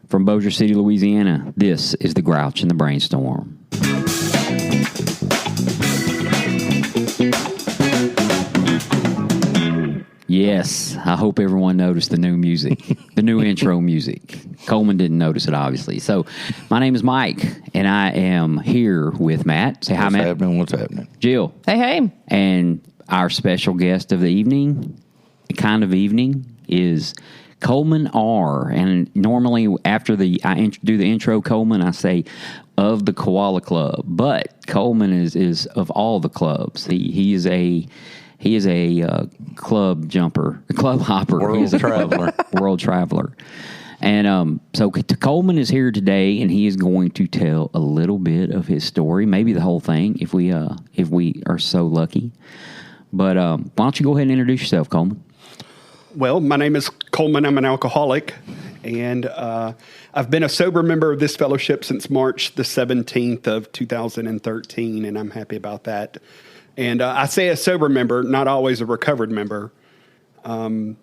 From Bossier City, Louisiana, this is The Grouch and the Brainstorm. Yes, I hope everyone noticed the new music, the new intro music. Coleman didn't notice it, obviously. So, my name is Mike, and I am here with Matt. Say hi, Matt. What's happening? Jill. Hey. And our special guest of the evening, is Coleman R. And normally after I do the intro, Coleman, I say of the Koala Club. But Coleman is of all the clubs. He is a club jumper, a club hopper. World traveler. World traveler. And so Coleman is here today, and he is going to tell a little bit of his story, maybe the whole thing, if we are so lucky. But why don't you go ahead and introduce yourself, Coleman? Well, my name is Coleman. I'm an alcoholic, and I've been a sober member of this fellowship since March the 17th of 2013, and I'm happy about that. And I say a sober member, not always a recovered member. I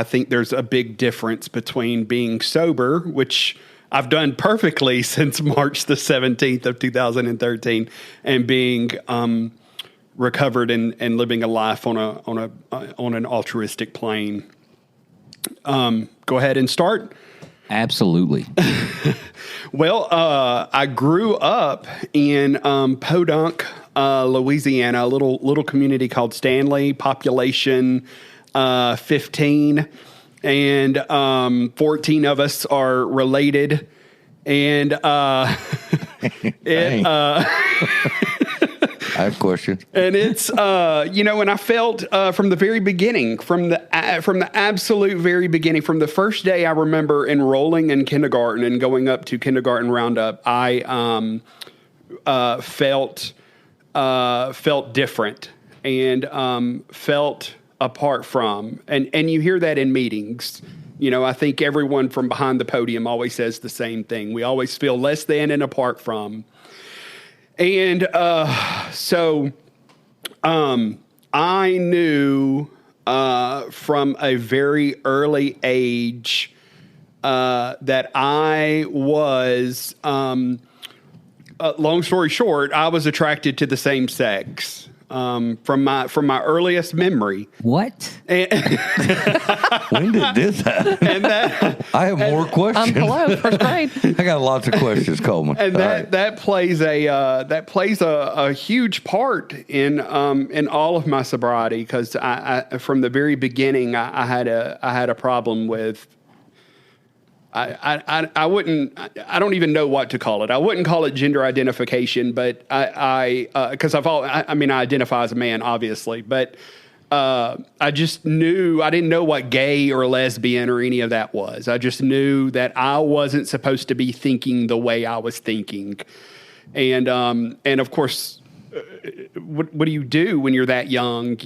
think there's a big difference between being sober, which I've done perfectly since March the 17th of 2013, and being recovered and living a life on an altruistic plane. Go ahead and start. Absolutely. Well, I grew up in Podunk, Louisiana, a little community called Stanley, population 15, and 14 of us are related. And I have questions. And it's, and I felt from the very beginning, from the absolute very beginning, from the first day I remember enrolling in kindergarten and going up to kindergarten roundup, I felt different and felt apart from. And you hear that in meetings. I think everyone from behind the podium always says the same thing. We always feel less than and apart from. And so I knew from a very early age that I was, long story short, I was attracted to the same sex. From my earliest memory. What? When did this happen? I have more questions. Hello, first grade. I got lots of questions, Coleman. And that plays a huge part in all of my sobriety, because I from the very beginning I had a problem with. I don't even know what to call it. I wouldn't call it gender identification, but because I identify as a man, obviously, but I just knew, I didn't know what gay or lesbian or any of that was. I just knew that I wasn't supposed to be thinking the way I was thinking. And of course, what do you do when you're that young?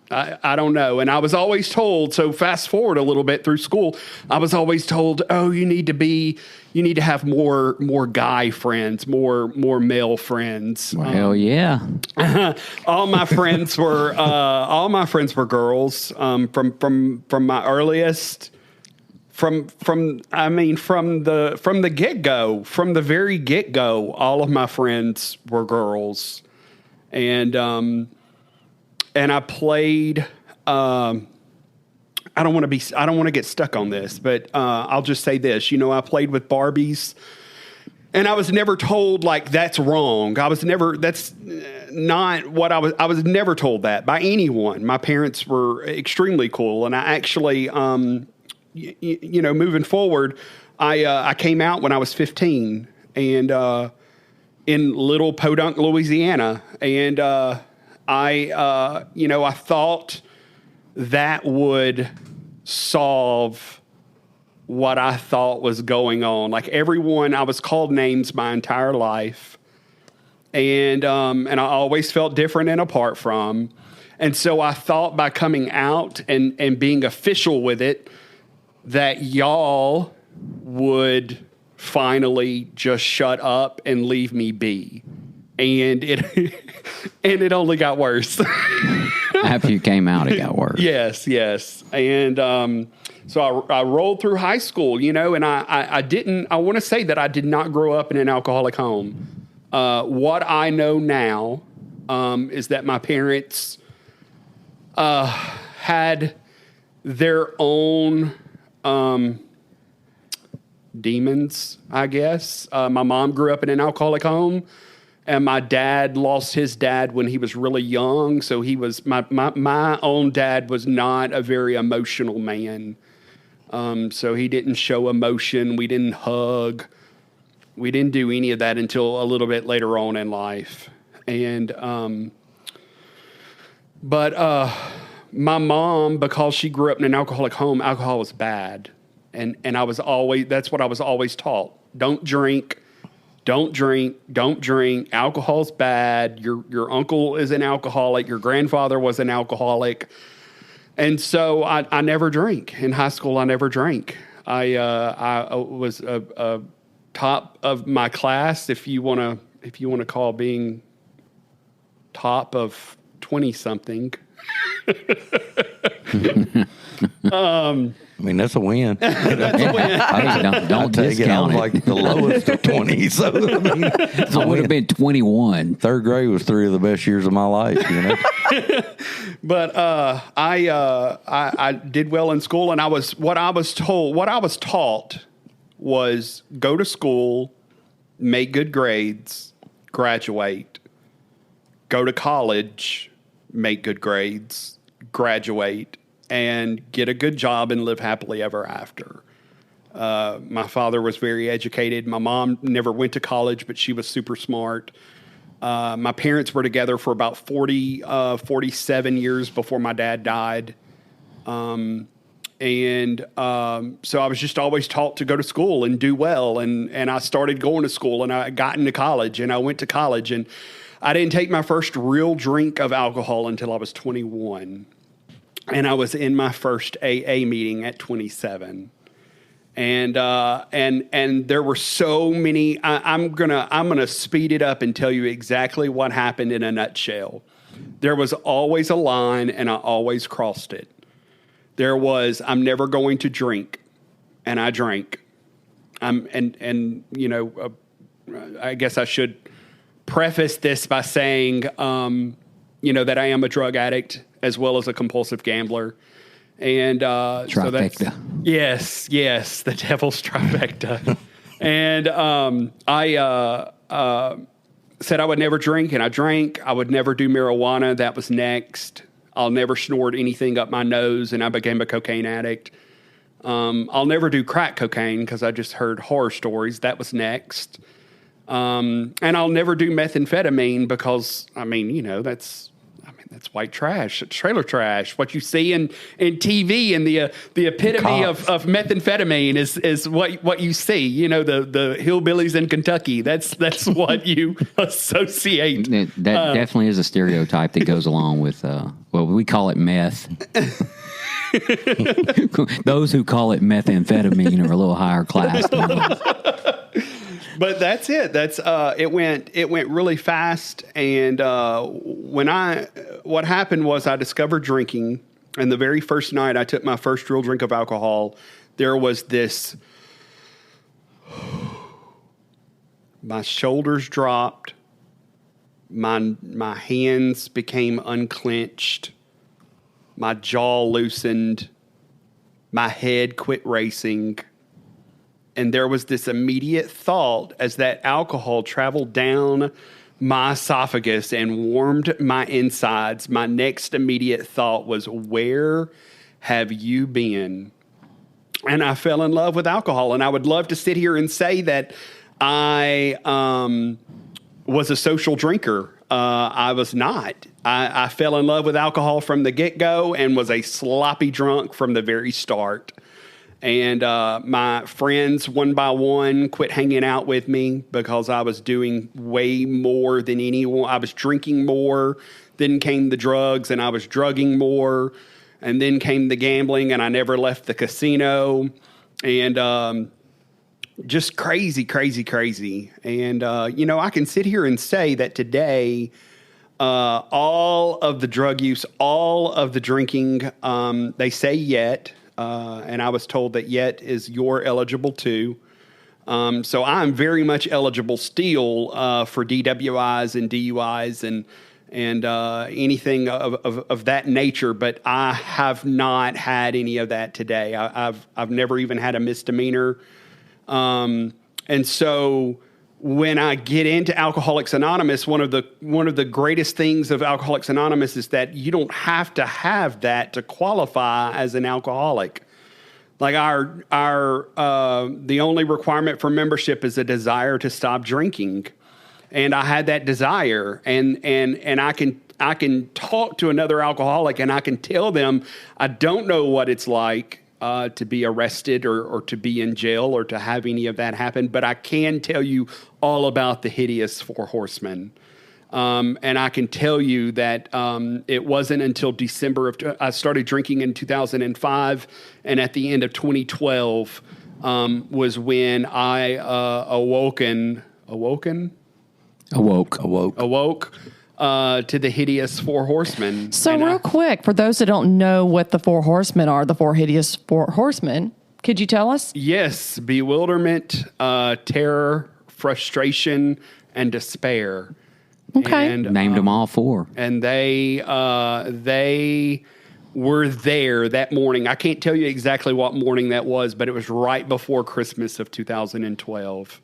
I don't know. And I was always told, so fast forward a little bit through school, I was always told, oh, you need to have more guy friends, more male friends. Well, hell yeah. all my friends were girls, from my earliest, from the get-go, from the very get-go, all of my friends were girls. And I played, I don't want to get stuck on this, but I'll just say this. I played with Barbies, and I was never told, like, that's wrong. That's not what I was never told that by anyone. My parents were extremely cool, and I actually, moving forward, I came out when I was 15, and in little Podunk, Louisiana, and I thought that would solve what I thought was going on. Like everyone, I was called names my entire life, and I always felt different and apart from. And so I thought by coming out and being official with it, that y'all would finally just shut up and leave me be. And it only got worse. After you came out, it got worse. Yes. And so I rolled through high school, and I want to say that I did not grow up in an alcoholic home. What I know now is that my parents had their own demons, I guess. My mom grew up in an alcoholic home, and my dad lost his dad when he was really young. So he was my own dad was not a very emotional man. So he didn't show my We didn't hug. We didn't do any of that until a little bit later on in life. And but my mom, because she grew up in an alcoholic home, alcohol was bad. And that's what I was always taught. Don't drink. Alcohol's bad. Your uncle is an alcoholic. Your grandfather was an alcoholic. And so I never drank. In high school, I never drank. I was a top of my class, if you want to call being top of 20-something. I mean, that's a win. That's a win. Don't discount it. Like the lowest of 20. So, I mean, I would have been 21. Third grade was 3 of the best years of my life, But I did well in school, and what I was taught was go to school, make good grades, graduate, go to college, make good grades, graduate, and get a good job and live happily ever after. My father was very educated. My mom never went to college, but she was super smart. My parents were together for about 47 years before my dad died. So I was just always taught to go to school and do well. And I started going to school, and I got into college, and I went to college, and I didn't take my first real drink of alcohol until I was 21. And I was in my first AA meeting at 27. And there were so many. I'm gonna speed it up and tell you exactly what happened in a nutshell. There was always a line, and I always crossed it. There was, I'm never going to drink, and I drank. I guess I should preface this by saying, that I am a drug addict as well as a compulsive gambler. And trifecta. So yes, the devil's trifecta. And I said I would never drink, and I drank. I would never do marijuana. That was next. I'll never snort anything up my nose, and I became a cocaine addict. I'll never do crack cocaine because I just heard horror stories. That was next. And I'll never do methamphetamine because, that's white trash, trailer trash. What you see in TV, and the epitome of methamphetamine is what you see. The hillbillies in Kentucky. That's what you associate. That definitely is a stereotype that goes along with we call it meth. Those who call it methamphetamine are a little higher class than us. But that's it. It went really fast. And what happened was I discovered drinking, and the very first night I took my first real drink of alcohol, there was this. My shoulders dropped. My hands became unclenched. My jaw loosened. My head quit racing. And there was this immediate thought as that alcohol traveled down my esophagus and warmed my insides. My next immediate thought was, where have you been? And I fell in love with alcohol. And I would love to sit here and say that I was a social drinker. I was not. I fell in love with alcohol from the get-go and was a sloppy drunk from the very start. And my friends, one by one, quit hanging out with me because I was doing way more than anyone. I was drinking more, then came the drugs, and I was drugging more, and then came the gambling, and I never left the casino. And just crazy. And, I can sit here and say that today all of the drug use, all of the drinking. They say yet, and I was told that yet is you're eligible too. So I'm very much eligible still for DWIs and DUIs and anything of that nature, but I have not had any of that today. I've never even had a misdemeanor, and so when I get into Alcoholics Anonymous, one of the greatest things of Alcoholics Anonymous is that you don't have to have that to qualify as an alcoholic. Like the only requirement for membership is a desire to stop drinking. And I had that desire, and I can talk to another alcoholic and I can tell them I don't know what it's like to be arrested or to be in jail or to have any of that happen, but I can tell you all about the hideous Four Horsemen. And I can tell you that it wasn't until December I started drinking in 2005, and at the end of 2012 was when I awoke to the hideous Four Horsemen. So real quick, for those that don't know what the Four Horsemen are, the four hideous Four Horsemen, could you tell us? Yes, bewilderment, terror, frustration, and despair. Okay. And, Named them all four. And they were there that morning. I can't tell you exactly what morning that was, but it was right before Christmas of 2012.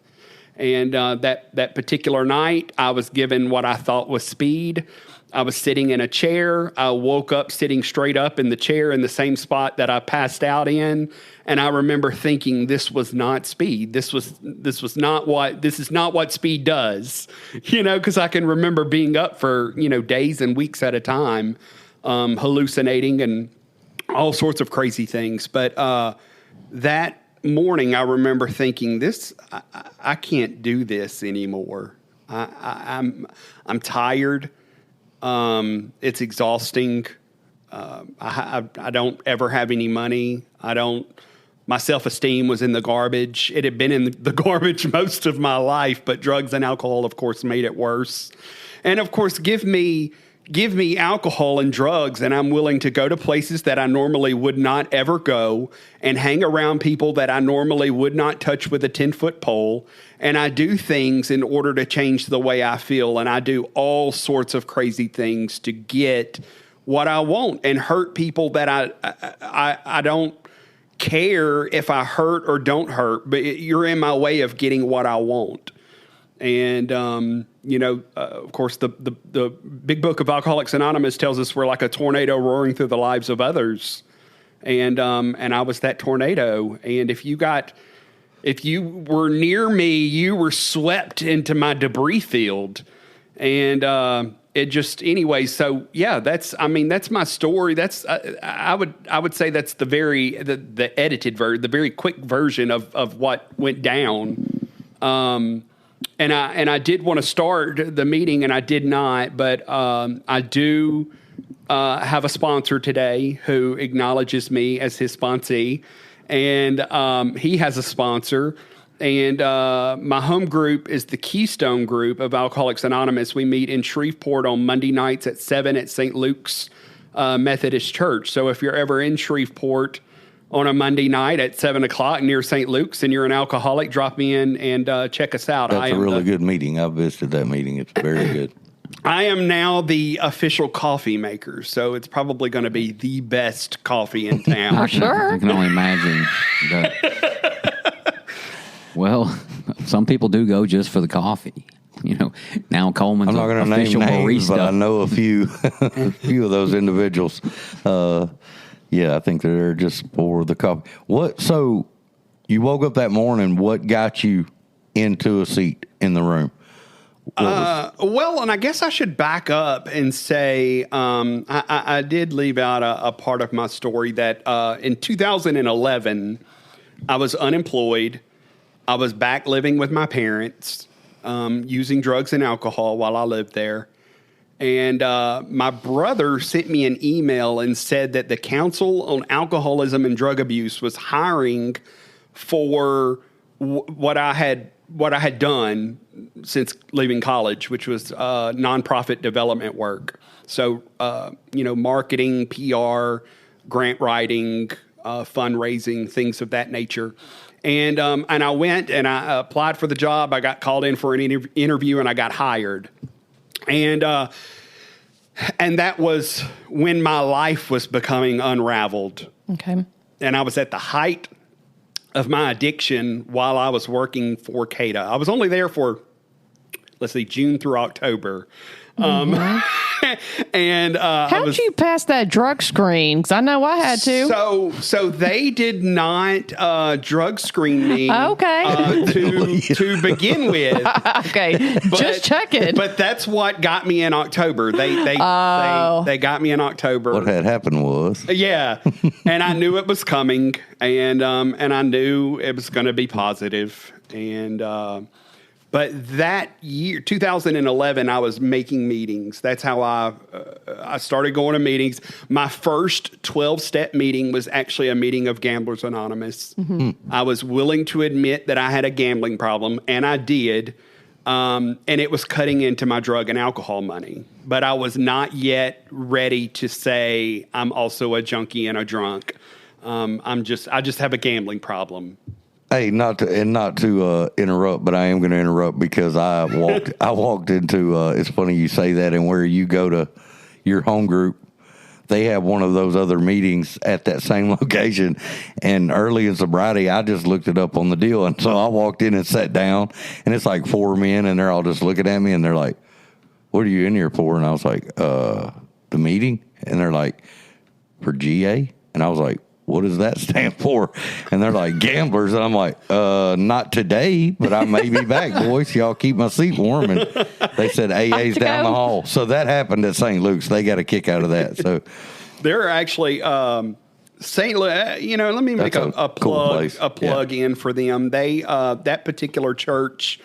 And that particular night, I was given what I thought was speed. I was sitting in a chair. I woke up sitting straight up in the chair in the same spot that I passed out in. And I remember thinking, this was not speed. This is not what speed does, because I can remember being up for, days and weeks at a time, hallucinating and all sorts of crazy things. But that morning, I remember thinking, I can't do this anymore. I'm tired. It's exhausting. I don't ever have any money. My self-esteem was in the garbage. It had been in the garbage most of my life, but drugs and alcohol, of course, made it worse. And of course, give me alcohol and drugs, and I'm willing to go to places that I normally would not ever go and hang around people that I normally would not touch with a 10-foot pole. And I do things in order to change the way I feel. And I do all sorts of crazy things to get what I want and hurt people that I don't care if I hurt or don't hurt, but you're in my way of getting what I want. And, of course, the big book of Alcoholics Anonymous tells us we're like a tornado roaring through the lives of others. And I was that tornado. And if you were near me, you were swept into my debris field. And it just, anyway, so yeah, that's my story. That's, I would say that's the edited version, the very quick version of what went down. And I did want to start the meeting, and I did not, but I do have a sponsor today who acknowledges me as his sponsee, and he has a sponsor. And my home group is the Keystone Group of Alcoholics Anonymous. We meet in Shreveport on Monday nights at 7 at St. Luke's Methodist Church. So if you're ever in Shreveport on a Monday night at 7 o'clock near St. Luke's and you're an alcoholic, drop me in and check us out. That's a really good meeting. I visited that meeting. It's very good. I am now the official coffee maker, so it's probably going to be the best coffee in town. Sure. I can only imagine that. Well, some people do go just for the coffee. Now Coleman's I'm not going to name names, but I know a few of those individuals. Yeah, I think they're just for the coffee. So you woke up that morning. What got you into a seat in the room? Well, and I guess I should back up and say I did leave out a part of my story that in 2011, I was unemployed. I was back living with my parents, using drugs and alcohol while I lived there. And my brother sent me an email and said that the Council on Alcoholism and Drug Abuse was hiring for what I had what I had done since leaving college, which was nonprofit development work. So, marketing, PR, grant writing, fundraising, things of that nature. And I went and I applied for the job. I got called in for an interview and I got hired. And that was when my life was becoming unraveled. Okay. And I was at the height of my addiction while I was working for CADA. I was only there for, June through October. And how'd you pass that drug screen? Because I know I had to. So they did not drug screen me. Okay. To begin with. Okay, just checking. But that's what got me in October. They got me in October. What had happened was, yeah, and I knew it was coming, and I knew it was going to be positive, and. But that year, 2011, I was making meetings. That's how I started going to meetings. My first 12-step meeting was actually a meeting of Gamblers Anonymous. Mm-hmm. I was willing to admit that I had a gambling problem, and I did. And it was cutting into my drug and alcohol money. But I was not yet ready to say I'm also a junkie and a drunk. I just have a gambling problem. Hey, not to interrupt, but I am going to interrupt because I walked into. It's funny you say that, and where you go to your home group, they have one of those other meetings at that same location. And early in sobriety, I just looked it up on the deal, and so I walked in and sat down, and it's like 4 men, and they're all just looking at me, and they're like, "What are you in here for?" And I was like, "The meeting," and they're like, "For GA," and I was like, "What does that stand for?" And they're like, "Gamblers." And I'm like, "Not today, but I may be back, boys. Y'all keep my seat warm." And they said AA's down the hall. So that happened at St. Luke's. They got a kick out of that. So they're actually St. Luke. Let me make a plug in for them. They that particular church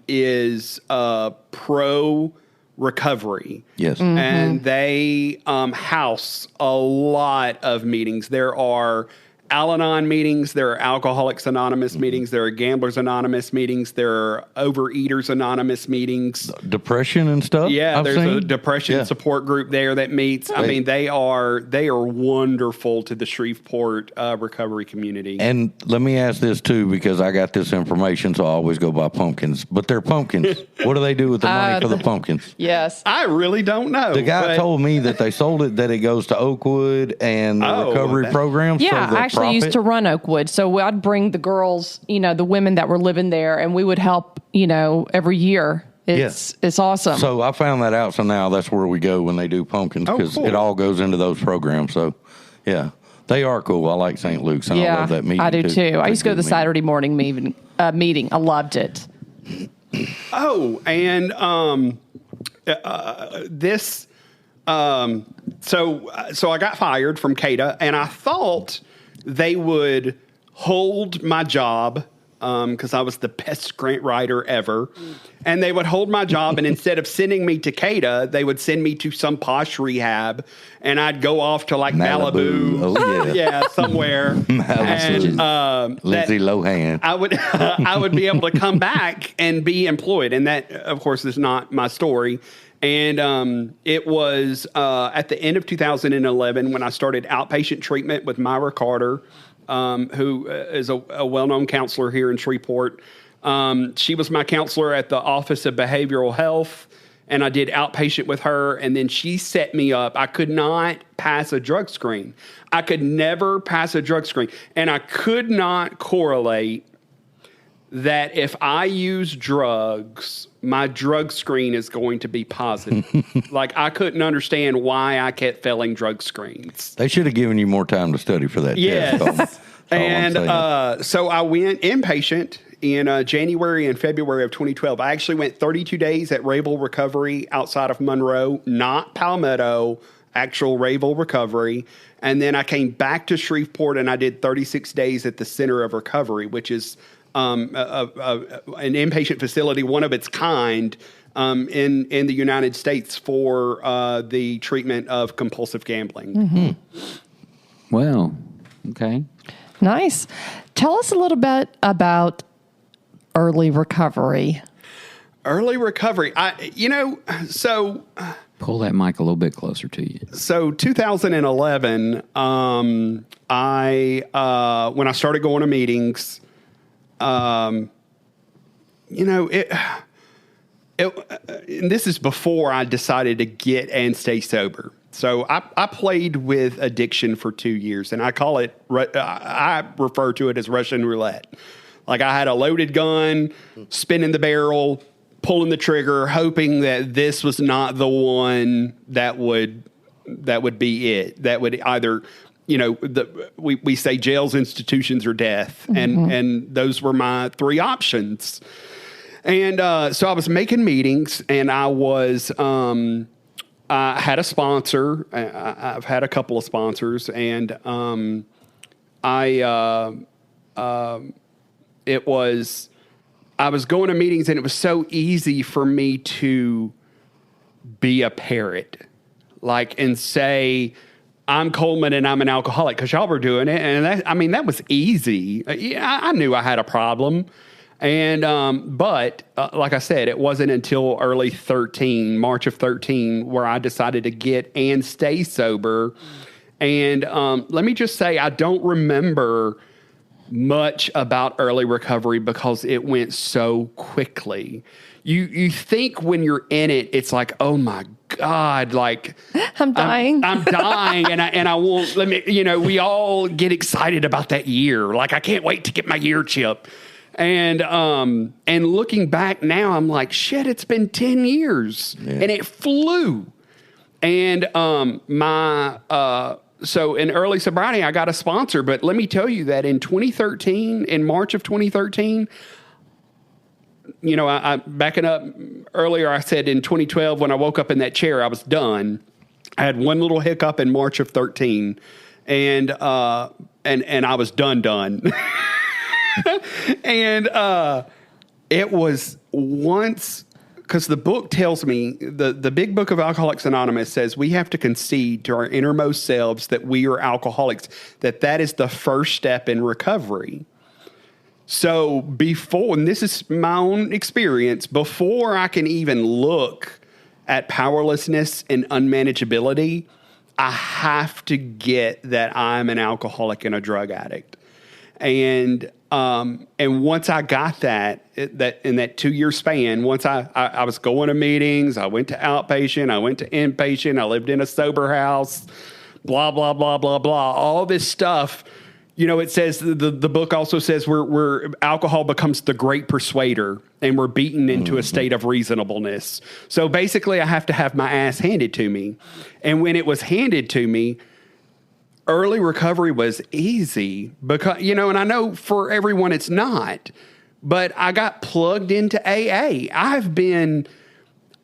is pro recovery. Yes. Mm-hmm. And they house a lot of meetings. There are Al-Anon meetings, there are Alcoholics Anonymous meetings, there are Gamblers Anonymous meetings, there are Overeaters Anonymous meetings. Depression and stuff? Yeah, there's a depression support group there that meets. I mean, they are wonderful to the Shreveport recovery community. And let me ask this, too, because I got this information, so I always go by pumpkins. But they're pumpkins. What do they do with the money for the pumpkins? Yes. I really don't know. The guy told me that they sold it, that it goes to Oakwood and the recovery program. Yeah, so actually used to run Oakwood. So I'd bring the girls, the women that were living there, and we would help, every year. It's awesome. So I found that out. So now that's where we go when they do pumpkins, because it all goes into those programs. So, yeah, they are cool. I like St. Luke's, and I love that meeting. I do too. I used to go to the Saturday morning meeting. I loved it. Oh, and this. So I got fired from CADA, and I thought they would hold my job because I was the best grant writer ever. And they would hold my job, and instead of sending me to CADA, they would send me to some posh rehab, and I'd go off to like Malibu. Oh, yeah. Somewhere. Malibu. And, Lindsay Lohan. I would be able to come back and be employed. And that, of course, is not my story. And it was at the end of 2011 when I started outpatient treatment with Myra Carter, who is a well-known counselor here in Shreveport. She was my counselor at the Office of Behavioral Health, and I did outpatient with her. And then she set me up. I could not pass a drug screen. I could never pass a drug screen. And I could not correlate that if I use drugs, my drug screen is going to be positive. Like, I couldn't understand why I kept failing drug screens. They should have given you more time to study for that test. And so I went inpatient in January and February of 2012. I actually went 32 days at Rayville Recovery outside of Monroe, not Palmetto, actual Rayville Recovery. And then I came back to Shreveport, and I did 36 days at the Center of Recovery, which is an inpatient facility, one of its kind in the United States for the treatment of compulsive gambling. Mm-hmm. Well, okay. Nice. Tell us a little bit about early recovery? Early recovery. So Pull that mic a little bit closer to you. So 2011, I when I started going to meetings, and this is before I decided to get and stay sober. So I played with addiction for 2 years, and I refer to it as Russian roulette. Like I had a loaded gun, spinning the barrel, pulling the trigger, hoping that this was not the one that would be it. That would either, we say jails, institutions, or death, and those were my three options. And so I was making meetings, and I had a sponsor. I've had a couple of sponsors, and I was going to meetings, and it was so easy for me to be a parrot, and say, I'm Coleman and I'm an alcoholic, because y'all were doing it. And that was easy. I knew I had a problem. And, but like I said, it wasn't until early March of 13, where I decided to get and stay sober. And, let me just say, I don't remember much about early recovery because it went so quickly. You think when you're in it, it's like, oh my God, I'm dying. I'm dying, and I won't we all get excited about that year. I can't wait to get my year chip. And looking back now, I'm like, shit, it's been 10 years and it flew. And so in early sobriety, I got a sponsor, but let me tell you that in March of 2013, I backing up earlier, I said in 2012, when I woke up in that chair, I was done. I had one little hiccup in March of 13, and I was done. And it was once, because the book tells me, the big book of Alcoholics Anonymous says we have to concede to our innermost selves that we are alcoholics, that is the first step in recovery. So before, and this is my own experience, before I can even look at powerlessness and unmanageability, I have to get that I'm an alcoholic and a drug addict. And once I got that in that 2 year span, once I was going to meetings, I went to outpatient, I went to inpatient, I lived in a sober house, blah, blah, blah, blah, blah, all this stuff. It says, the book also says where alcohol becomes the great persuader, and we're beaten into a state of reasonableness. So basically I have to have my ass handed to me. And when it was handed to me, early recovery was easy because, and I know for everyone it's not, but I got plugged into AA.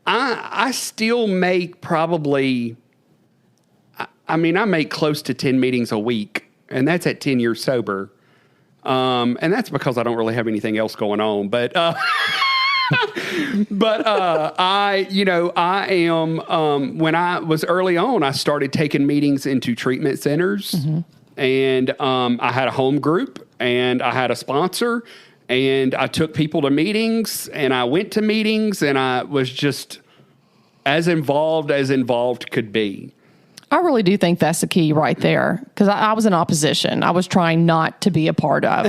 I still make probably, I make close to 10 meetings a week, and that's at 10 years sober. And that's because I don't really have anything else going on, but, I am, when I was early on, I started taking meetings into treatment centers, and I had a home group, and I had a sponsor, and I took people to meetings, and I went to meetings, and I was just as involved could be. I really do think that's the key right there, because I was in opposition. I was trying not to be a part of.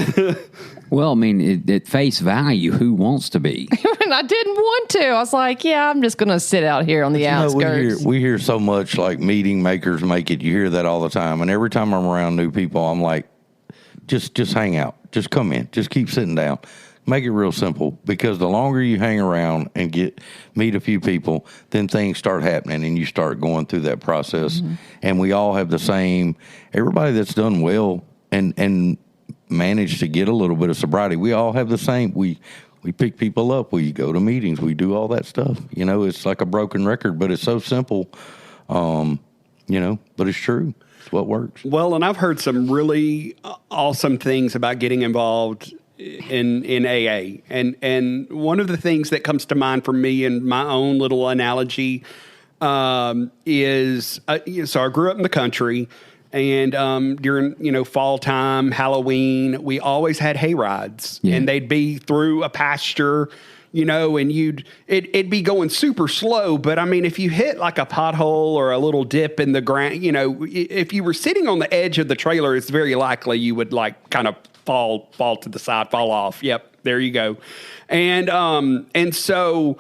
Well, at face value, who wants to be? And I didn't want to. I was like, yeah, I'm just going to sit out here on the outskirts. We hear so much meeting makers make it. You hear that all the time. And every time I'm around new people, I'm like, just hang out. Just come in. Just keep sitting down. Make it real simple, because the longer you hang around and meet a few people, then things start happening and you start going through that process. And we all have the same, everybody that's done well and managed to get a little bit of sobriety, we all have the same. We pick people up, we go to meetings, we do all that stuff. It's like a broken record, but it's so simple, but it's true. It's what works. Well, and I've heard some really awesome things about getting involved in AA. And one of the things that comes to mind for me in my own little analogy is, so I grew up in the country, And during, fall time, Halloween, we always had hay rides. Yeah. And they'd be through a pasture, and it'd be going super slow. But I mean, if you hit like a pothole or a little dip in the ground, if you were sitting on the edge of the trailer, it's very likely you would like kind of fall to the side, fall off. Yep. There you go. And so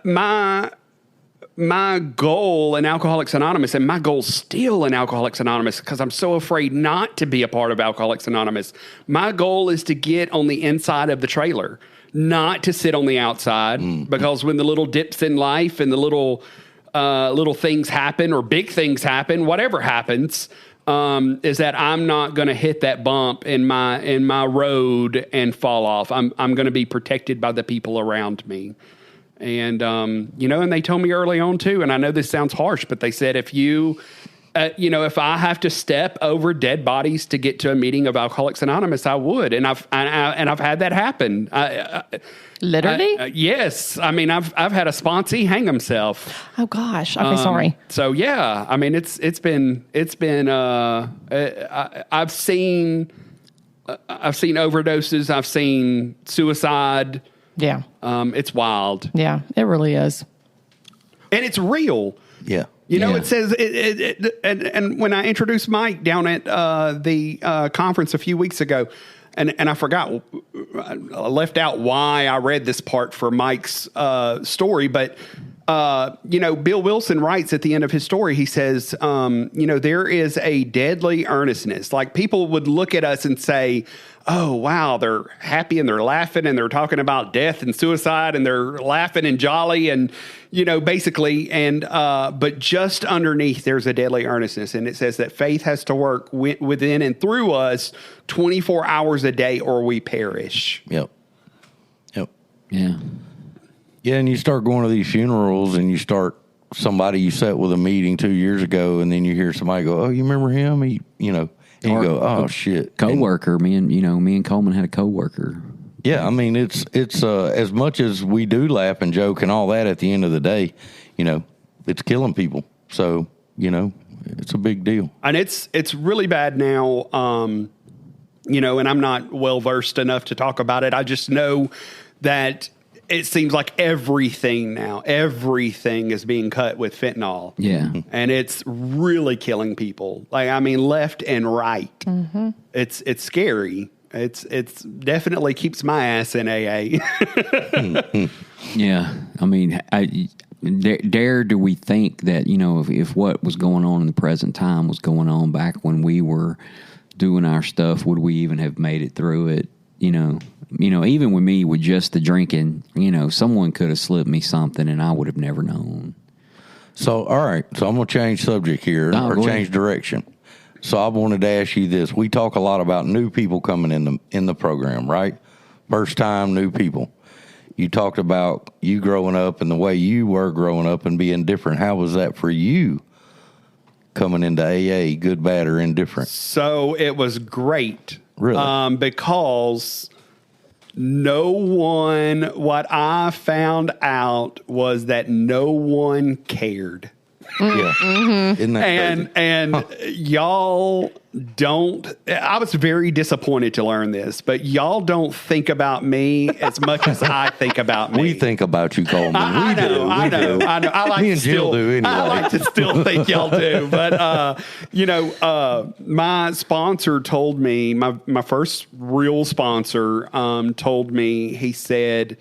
my goal in Alcoholics Anonymous, and my goal still in Alcoholics Anonymous, because I'm so afraid not to be a part of Alcoholics Anonymous. My goal is to get on the inside of the trailer, not to sit on the outside, because when the little dips in life and the little things happen or big things happen, whatever happens, is that I'm not going to hit that bump in my road and fall off. I'm going to be protected by the people around me. And, and they told me early on too, and I know this sounds harsh, but they said, if if I have to step over dead bodies to get to a meeting of Alcoholics Anonymous, I would. And I've had that happen. Literally? Yes. I mean, I've had a sponsee hang himself. Oh gosh. Okay. Sorry. So yeah, I mean, it's been, I've seen overdoses. I've seen suicide. Yeah. It's wild. Yeah, it really is. And it's real. Yeah. It says, and when I introduced Mike down at the conference a few weeks ago, and I forgot, I left out why I read this part for Mike's story, but, Bill Wilson writes at the end of his story, he says, there is a deadly earnestness. Like people would look at us and say, oh, wow, they're happy and they're laughing and they're talking about death and suicide and they're laughing and jolly and, basically. And but just underneath, there's a deadly earnestness. And it says that faith has to work within and through us 24 hours a day or we perish. Yep. Yeah. Yeah, and you start going to these funerals and you sat with a meeting 2 years ago and then you hear somebody go, oh, you remember him? And you go, oh shit. Coworker, me and Coleman had a coworker. Yeah, I mean it's as much as we do laugh and joke and all that. At the end of the day, it's killing people. So it's a big deal. And it's really bad now. And I'm not well versed enough to talk about it. I just know that it seems like everything is being cut with fentanyl. Yeah. And it's really killing people. Like, I mean, left and right. Mm-hmm. It's scary. It's definitely keeps my ass in AA. Yeah. I mean, dare do we think that, if what was going on in the present time was going on back when we were doing our stuff, would we even have made it through it? Even with me, with just the drinking, someone could have slipped me something and I would have never known. So, all right. So I'm going to change subject here or change direction. So I wanted to ask you this. We talk a lot about new people coming in the program, right? First time new people. You talked about you growing up and the way you were growing up and being different. How was that for you coming into AA, good, bad, or indifferent? So it was great. Really? Because what I found out was that no one cared. Yeah. Mm-hmm. Isn't that crazy? Y'all don't, I was very disappointed to learn this, but y'all don't think about me as much as I think about me. We think about you, Coleman. I know. I like me and Jill do anyway. I like to still think y'all do. But, my sponsor told me, my first real sponsor told me, he said,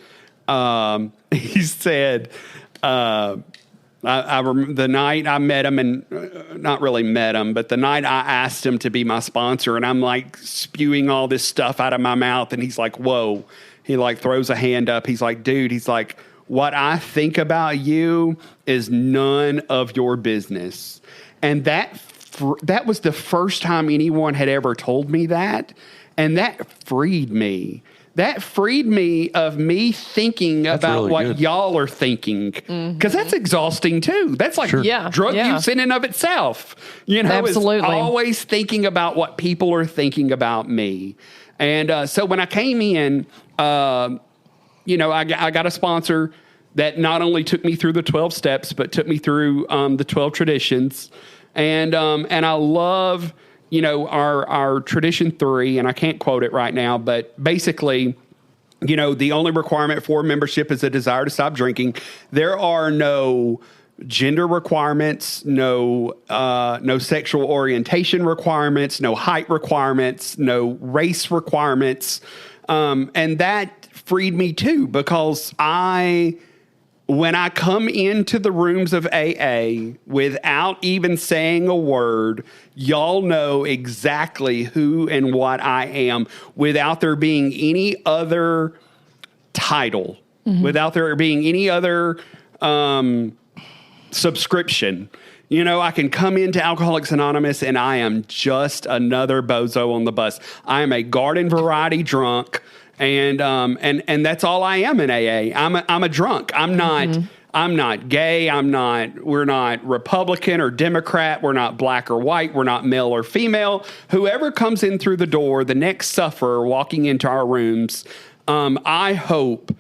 I remember the night I met him, and not really met him, but the night I asked him to be my sponsor, and I'm like spewing all this stuff out of my mouth, and he's like, whoa. He like throws a hand up. He's like, dude, he's like, what I think about you is none of your business. And that was the first time anyone had ever told me that, and that freed me. That freed me of me thinking about really what good. Y'all are thinking. Because that's exhausting too. That's like drug use in and of itself. Absolutely. It's always thinking about what people are thinking about me. And so when I came in, I got a sponsor that not only took me through the 12 steps, but took me through the 12 traditions. And I love, our tradition 3, and I can't quote it right now, but basically, the only requirement for membership is a desire to stop drinking. There are no gender requirements, no sexual orientation requirements, no height requirements, no race requirements. And that freed me too, because when I come into the rooms of AA without even saying a word, y'all know exactly who and what I am without there being any other title, without there being any other subscription. I can come into Alcoholics Anonymous and I am just another bozo on the bus. I am a garden variety drunk. And that's all I am in AA. I'm a drunk. I'm not gay. We're not Republican or Democrat. We're not black or white. We're not male or female. Whoever comes in through the door, the next sufferer walking into our rooms, I hope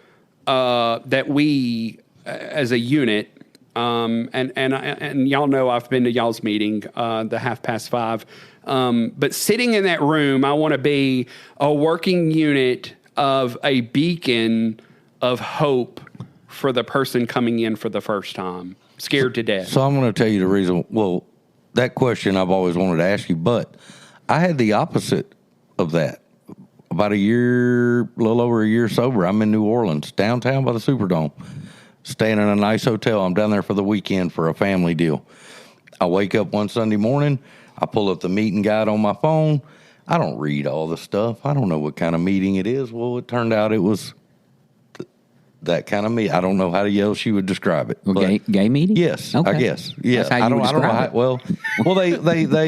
that we as a unit, and y'all know I've been to y'all's meeting, the 5:30. But sitting in that room, I want to be a working unit of a beacon of hope for the person coming in for the first time, scared to death. So I'm going to tell you the reason. Well, that question I've always wanted to ask you, but I had the opposite of that. About a little over a year sober, I'm in New Orleans, downtown by the Superdome, staying in a nice hotel. I'm down there for the weekend for a family deal. I wake up one Sunday morning, I pull up the meeting guide on my phone. I don't read all the stuff. I don't know what kind of meeting it is. Well, it turned out it was that kind of meeting. I don't know how else you would describe it. Well, gay meeting? Yes, okay. I guess. Yes, I don't know how. Well, they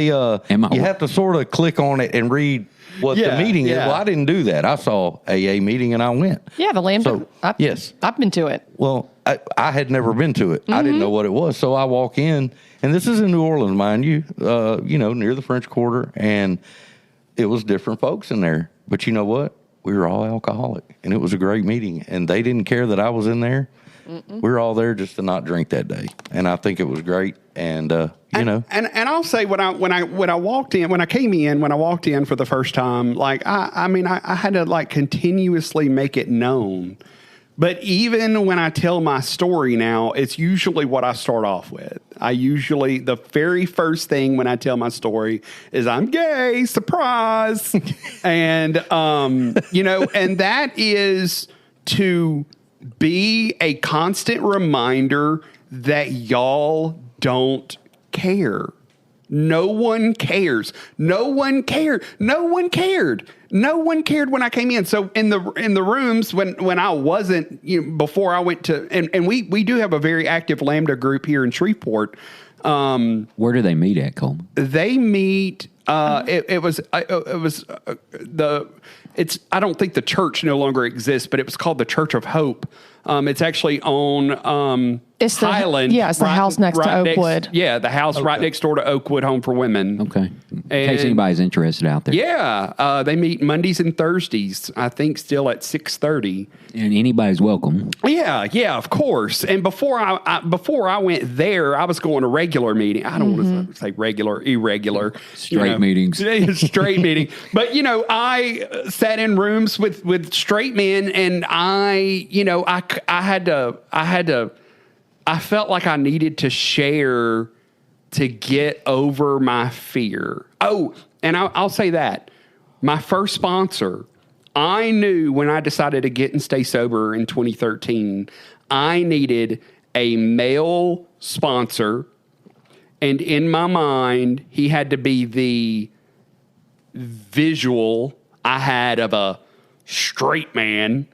you have to sort of click on it and read what the meeting is. Well, I didn't do that. I saw AA meeting and I went. Yeah, the Lambda. So, yes, I've been to it. Well, I had never been to it. I didn't know what it was. So I walk in, and this is in New Orleans, mind you. Near the French Quarter, and it was different folks in there. But you know what? We were all alcoholic, and it was a great meeting. And they didn't care that I was in there. We were all there just to not drink that day, and I think it was great. And And I'll say when I walked in for the first time, like I had to like continuously make it known. But even when I tell my story now, it's usually what I start off with. The very first thing when I tell my story is I'm gay, surprise. and and that is to be a constant reminder that y'all don't care. No one cares. No one cared. No one cared. No one cared when I came in. So in the rooms when I wasn't, before I went to, and we do have a very active Lambda group here in Shreveport. Where do they meet at, Coleman? They meet. I don't think the church no longer exists, but it was called the Church of Hope. It's actually on it's Highland. It's the house next to Oakwood. The house right next door to Oakwood Home for Women. Okay. In case anybody's interested out there. Yeah. They meet Mondays and Thursdays, I think still at 6:30. And anybody's welcome. Yeah, of course. And before I went there, I was going to regular meeting. I don't want to say regular, irregular. Straight meetings. Straight meeting. But, I sat in rooms with straight men, and I felt like I needed to share to get over my fear. Oh, and I'll say that. My first sponsor, I knew when I decided to get and stay sober in 2013, I needed a male sponsor. And in my mind, he had to be the visual I had of a straight man.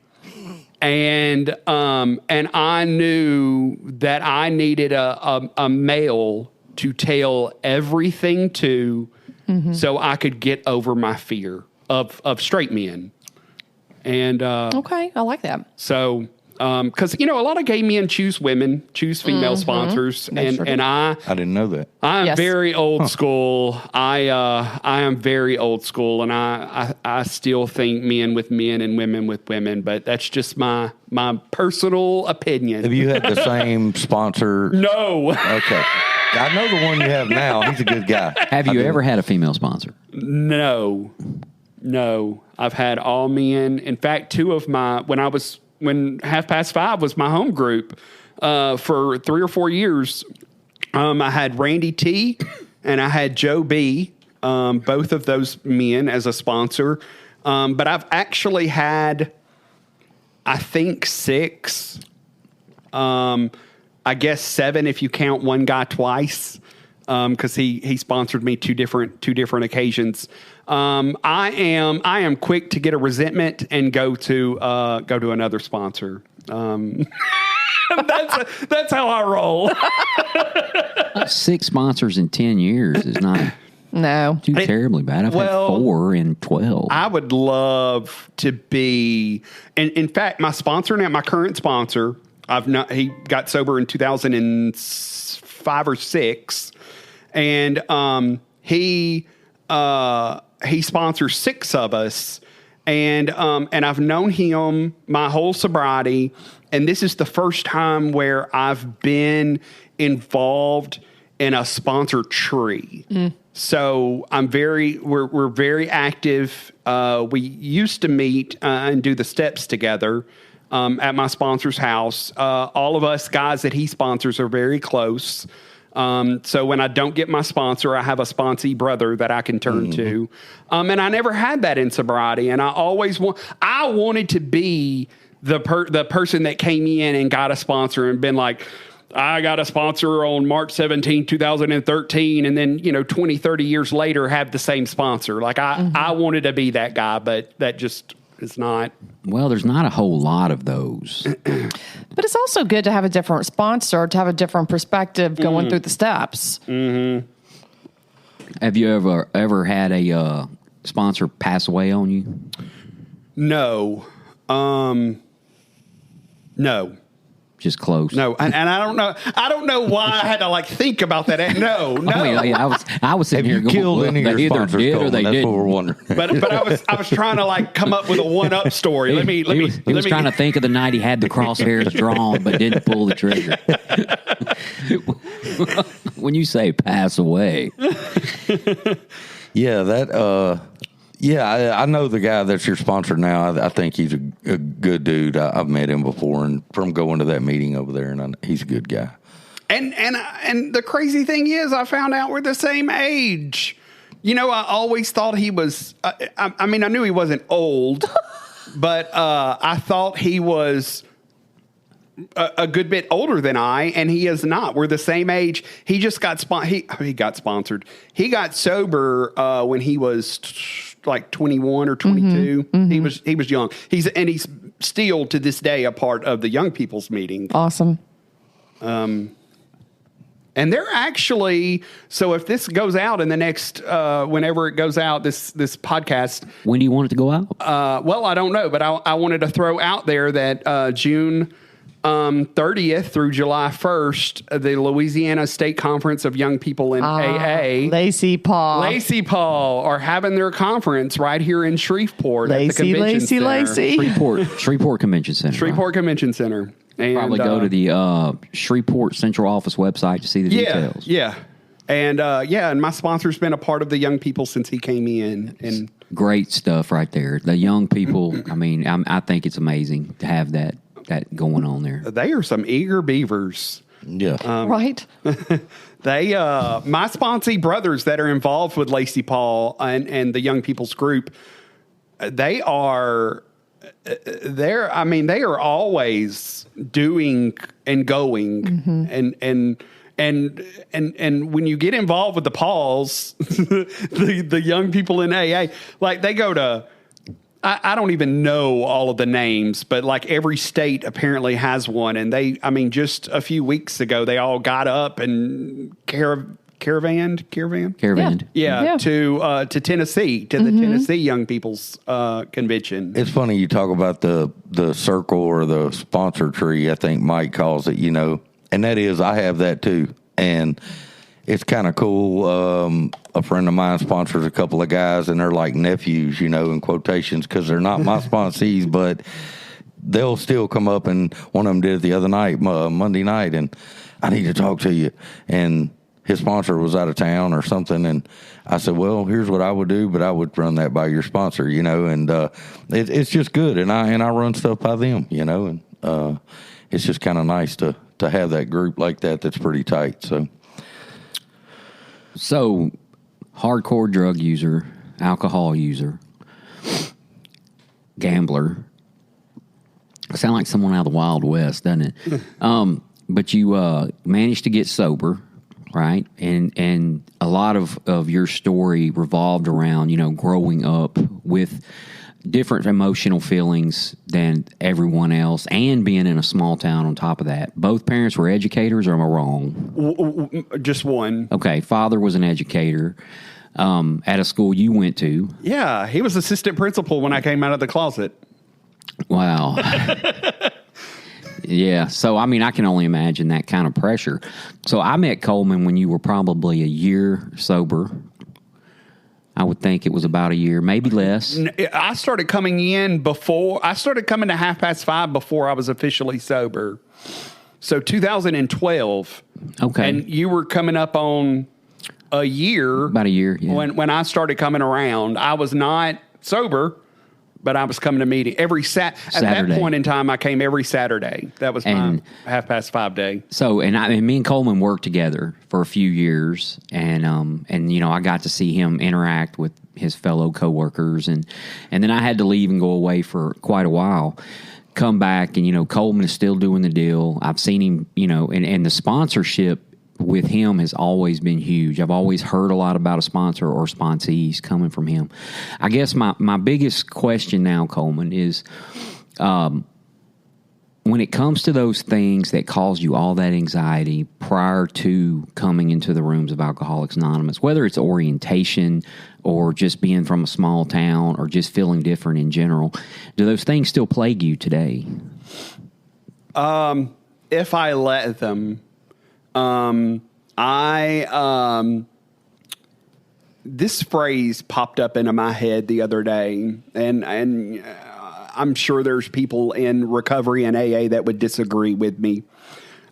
And I knew that I needed a male to tell everything to, so I could get over my fear of straight men. And okay, I like that. So, because a lot of gay men choose female sponsors, and I didn't know that. I'm very old school. I am very old school, and I still think men with men and women with women, but that's just my personal opinion. Have you had the same sponsor? No. Okay. I know the one you have now. He's a good guy. Have you ever had a female sponsor? No. I've had all men. In fact, two of my when Half Past Five was my home group for 3 or 4 years. I had Randy T and I had Joe B. Both of those men as a sponsor. But I've actually had, I think, 6. I guess 7 if you count one guy twice, because he sponsored me two different occasions. I am quick to get a resentment and go to another sponsor. That's how I roll. 6 sponsors in 10 years is not too terribly bad. I've had 4 in 12. I would love to be, and in fact, my sponsor now, my current sponsor, he got sober in 2005 or 6, and he sponsors 6 of us, and I've known him my whole sobriety, and this is the first time where I've been involved in a sponsor tree. So we're very active. We used to meet and do the steps together at my sponsor's house. All of us guys that he sponsors are very close. So when I don't get my sponsor, I have a sponsee brother that I can turn to. And I never had that in sobriety. And I wanted to be the person that came in and got a sponsor and been like, I got a sponsor on March 17, 2013. And then, 20, 30 years later, have the same sponsor. Like I wanted to be that guy, but that just is not. Well, there's not a whole lot of those. But it's also good to have a different sponsor, to have a different perspective going through the steps. Mm-hmm. Have you ever had a sponsor pass away on you? No. No. Just close. No, and I don't know. I don't know why I had to think about that. No. I was sitting here going, killed any of your sponsors, did or they That's didn't. what we're wondering. But I was trying to come up with a 1-up story. He was trying to think of the night he had the crosshairs drawn but didn't pull the trigger. When you say pass away, I know the guy that's your sponsor now. I think he's a good dude. I've met him before, and from going to that meeting over there, and he's a good guy. And the crazy thing is, I found out we're the same age. I always thought he was. I knew he wasn't old, but I thought he was a good bit older than I, and he is not. We're the same age. He just got he got sponsored. He got sober when he was like 21 or 22. He was young. He's still to this day a part of the young people's meeting. Awesome. And they're actually, so if this goes out in the next, whenever it goes out, this podcast. When do you want it to go out? Well, I don't know, but I wanted to throw out there that June 30th through July 1st, the Louisiana State Conference of Young People in AA. Lacey Paul are having their conference right here in Shreveport at the convention center. Shreveport Convention Center. Shreveport Convention Center. And, probably go to the Shreveport Central Office website to see the details. Yeah. And my sponsor's been a part of the young people since he came in. And great stuff right there. The young people, I think it's amazing to have that going on there. They are some eager beavers. Yeah. Right. They, my sponsee brothers that are involved with Lacey Paul and the young people's group, they are always doing and going and when you get involved with the Pauls, the young people in AA, they go to, I don't even know all of the names, but every state apparently has one. And just a few weeks ago, they all got up and caravanned. Yeah. To Tennessee, to the Tennessee Young People's Convention. It's funny you talk about the circle or the sponsor tree, I think Mike calls it, and that is, I have that too. And it's kind of cool. A friend of mine sponsors a couple of guys, and they're like nephews, in quotations, because they're not my sponsees, but they'll still come up. And one of them did it the other night, Monday night, and I need to talk to you. And his sponsor was out of town or something, and I said, well, here's what I would do, but I would run that by your sponsor, and it's just good, and I run stuff by them, and it's just kind of nice to have that group like that that's pretty tight. So hardcore drug user, alcohol user, gambler. Sound like someone out of the Wild West, doesn't it? But you managed to get sober, right? And a lot of your story revolved around, growing up with different emotional feelings than everyone else and being in a small town on top of that. Both parents were educators, or am I wrong? Just one. Okay, father was an educator at a school you went to. Yeah, he was assistant principal when I came out of the closet. Wow. Yeah. So, I can only imagine that kind of pressure. So, I met Coleman when you were probably a year sober. I would think it was about a year, maybe less. I started coming to 5:30 before I was officially sober. So, 2012. Okay. And you were coming up on a year. About a year, yeah. When I started coming around, I was not sober, but I was coming to meeting every Saturday. At that point in time, I came every Saturday. That was my 5:30 day. So, and me and Coleman worked together for a few years, and I got to see him interact with his fellow coworkers, and then I had to leave and go away for quite a while. Come back, and Coleman is still doing the deal. I've seen him, and the sponsorship with him has always been huge. I've always heard a lot about a sponsor or sponsees coming from him. I guess my biggest question now, Coleman, is when it comes to those things that cause you all that anxiety prior to coming into the rooms of Alcoholics Anonymous, whether it's orientation or just being from a small town or just feeling different in general, do those things still plague you today? If I let them. This phrase popped up into my head the other day, and I'm sure there's people in recovery and AA that would disagree with me.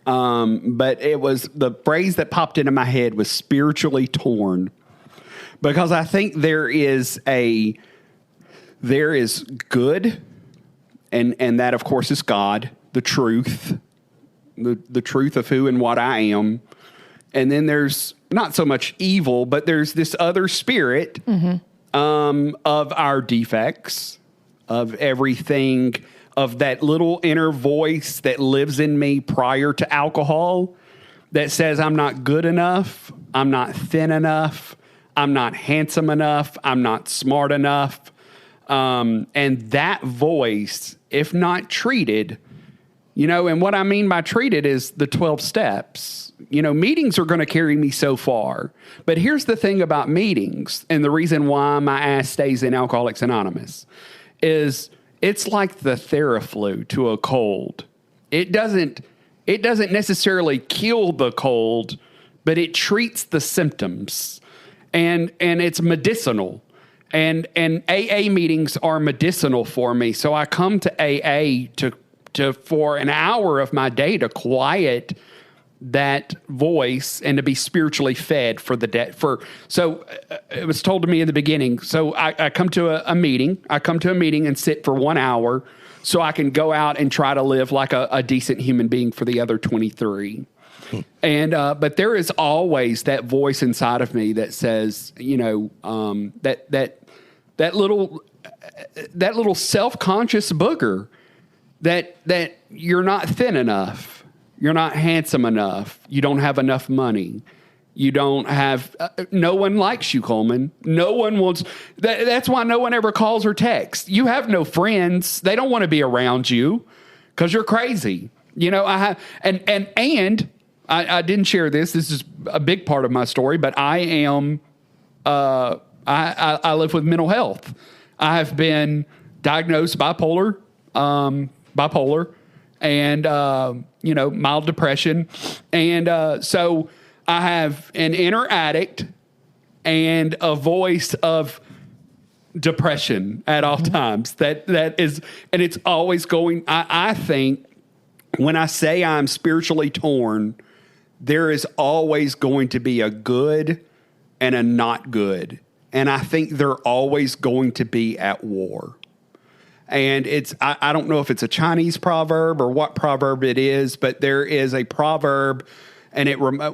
But it was the phrase that popped into my head was spiritually torn, because I think there is good, and that of course is God, the truth. The truth of who and what I am. And then there's not so much evil, but there's this other spirit of our defects, of everything, of that little inner voice that lives in me prior to alcohol that says I'm not good enough, I'm not thin enough, I'm not handsome enough, I'm not smart enough. And that voice, if not treated, and what I mean by treated is the 12 steps. Meetings are going to carry me so far. But here's the thing about meetings, and the reason why my ass stays in Alcoholics Anonymous, is it's like the Theraflu to a cold. It doesn't necessarily kill the cold, but it treats the symptoms. And it's medicinal. And AA meetings are medicinal for me. So I come to AA to for an hour of my day to quiet that voice and to be spiritually fed for the day. So it was told to me in the beginning. So I come to a meeting. I come to a meeting and sit for 1 hour so I can go out and try to live like a decent human being for the other 23. And but there is always that voice inside of me that says, that little self-conscious booger. That you're not thin enough, you're not handsome enough, you don't have enough money, you don't have, no one likes you, Coleman. No one wants, that's why no one ever calls or texts. You have no friends. They don't want to be around you because you're crazy. I have, and I didn't share this. This is a big part of my story, but I am, I live with mental health. I have been diagnosed bipolar and, mild depression. And so I have an inner addict and a voice of depression at all times. That is, and it's always going, I think when I say I'm spiritually torn, there is always going to be a good and a not good. And I think they're always going to be at war. And I don't know if it's a Chinese proverb or what proverb it is, but there is a proverb, and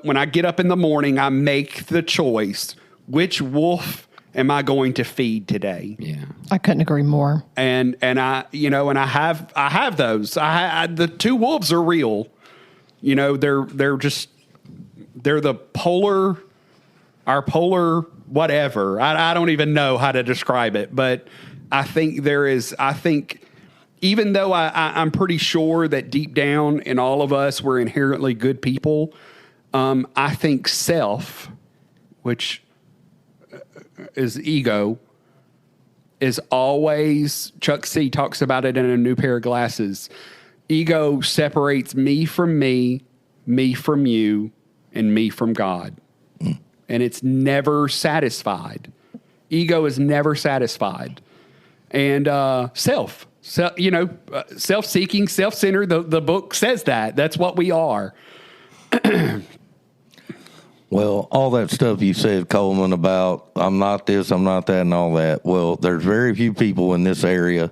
when I get up in the morning, I make the choice, which wolf am I going to feed today? Yeah. I couldn't agree more. And I have those. The two wolves are real. They're the our polar whatever. I don't even know how to describe it, but I think even though I'm pretty sure that deep down in all of us, we're inherently good people. I think self, which is ego, is always, Chuck C talks about it in A New Pair of Glasses. Ego separates me from you, and me from God. And it's never satisfied. Ego is never satisfied. And self-seeking, self-centered, the book says that. That's what we are. Well, all that stuff you said, Coleman, about I'm not this, I'm not that, and all that. Well, there's very few people in this area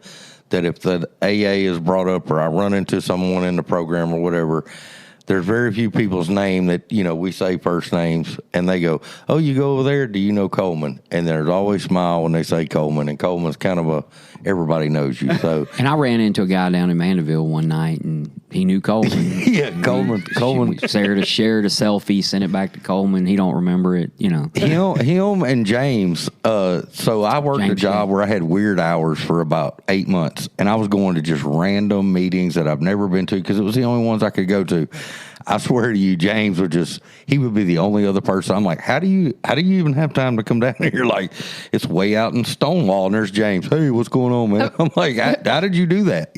that if the AA is brought up or I run into someone in the program or whatever, there's very few people's name that, we say first names and they go, oh, you go over there, do you know Coleman? And there's always smile when they say Coleman, and Coleman's kind of everybody knows you. So, and I ran into a guy down in Mandeville one night, and he knew Coleman. Yeah, Coleman. We shared a selfie, sent it back to Coleman. He don't remember it, Him and James. So I worked a job where I had weird hours for about 8 months, and I was going to just random meetings that I've never been to because it was the only ones I could go to. I swear to you, James he would be the only other person. I'm like, how do you even have time to come down here? Like, it's way out in Stonewall, and there's James. Hey, what's going on, man? I'm like, how did you do that?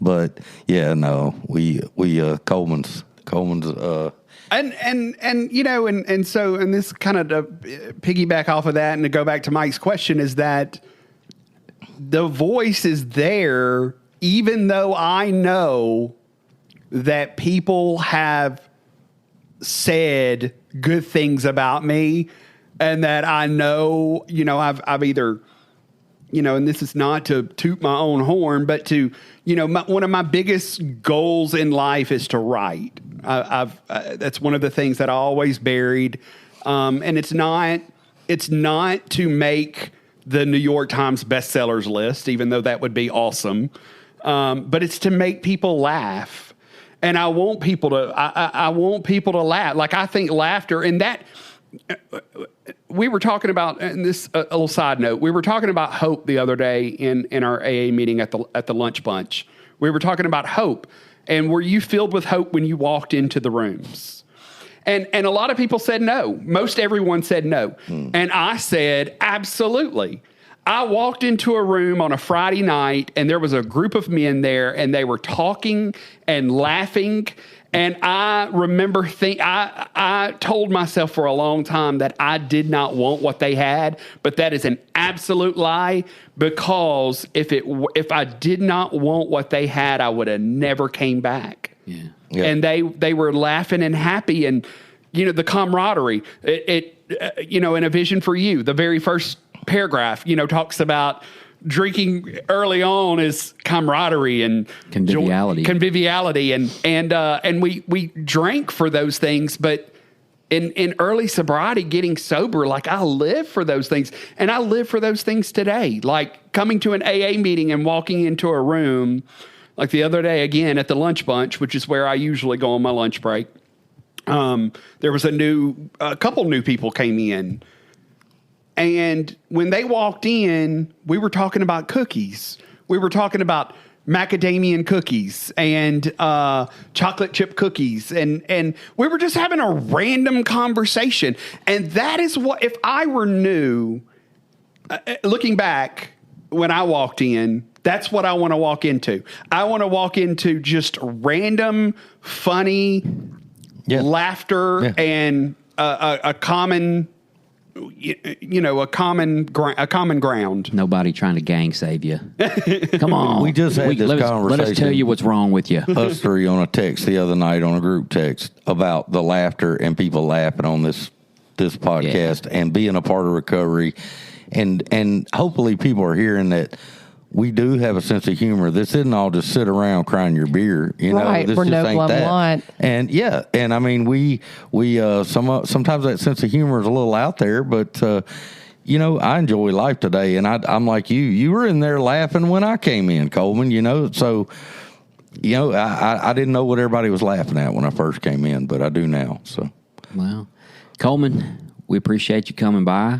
But yeah, no, we Coleman's. And so this kind of to piggyback off of that and to go back to Mike's question is that the voice is there, even though I know that people have said good things about me, and that I know, I've either, and this is not to toot my own horn, but to, one of my biggest goals in life is to write. That's one of the things that I always buried. And it's not to make the New York Times bestsellers list, even though that would be awesome. But it's to make people laugh. And I want people to laugh. Like, I think laughter, and that we were talking about, and this a little side note, we were talking about hope the other day in our AA meeting at the lunch bunch. We were talking about hope, and were you filled with hope when you walked into the rooms? And a lot of people said no. Most everyone said no. And I said, absolutely. I walked into a room on a Friday night, and there was a group of men there, and they were talking and laughing. And I remember I told myself for a long time that I did not want what they had, but that is an absolute lie, because if I did not want what they had, I would have never came back. Yeah. Yeah. And they were laughing and happy, and the camaraderie. In A Vision for You, the very first paragraph, talks about drinking early on is camaraderie and conviviality, and we drank for those things, but in early sobriety, getting sober, like, I live for those things, and I live for those things today. Like coming to an AA meeting and walking into a room, like the other day again at the lunch bunch, which is where I usually go on my lunch break. There was a couple new people came in. And when they walked in, we were talking about cookies. We were talking about macadamia cookies and chocolate chip cookies. And we were just having a random conversation. And that is what, if I were new, looking back when I walked in, that's what I want to walk into. I want to walk into just random, funny laughter and a common a common ground. Nobody trying to gang save you. Come on. We just had this conversation. Let us tell you what's wrong with you. Us three on a text the other night on a group text about the laughter and people laughing on this podcast and being a part of recovery. And hopefully people are hearing that we do have a sense of humor. This isn't all just sit around crying your beer. Right, this we're just no ain't glum that. want. And and I mean we sometimes that sense of humor is a little out there, but I enjoy life today, and I'm like you. You were in there laughing when I came in, Coleman. So I didn't know what everybody was laughing at when I first came in, but I do now. So well, Coleman, we appreciate you coming by.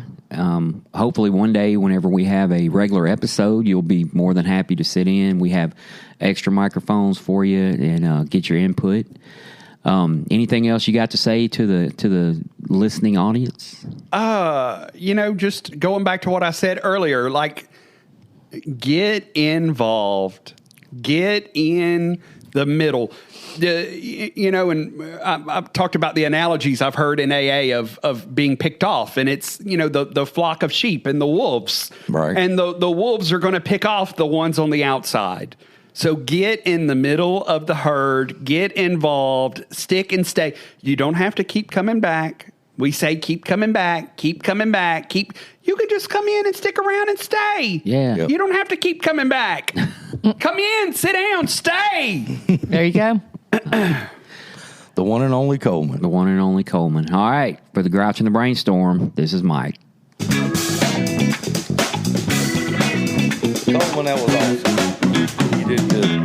Hopefully one day, whenever we have a regular episode, you'll be more than happy to sit in. We have extra microphones for you and get your input. Anything else you got to say to the listening audience? Just going back to what I said earlier, like, get involved, get in the middle. And I've talked about the analogies I've heard in AA of being picked off, and it's, the flock of sheep and the wolves. Right. And the wolves are going to pick off the ones on the outside. So get in the middle of the herd, get involved, stick and stay. You don't have to keep coming back. We say keep coming back, keep coming back, you can just come in and stick around and stay. Yeah. Yep. You don't have to keep coming back. Come in, sit down, stay. There you go. the one and only Coleman. The one and only Coleman. All right. For the Grouch and the Brainstorm, this is Mike. Coleman, that was awesome. You did good.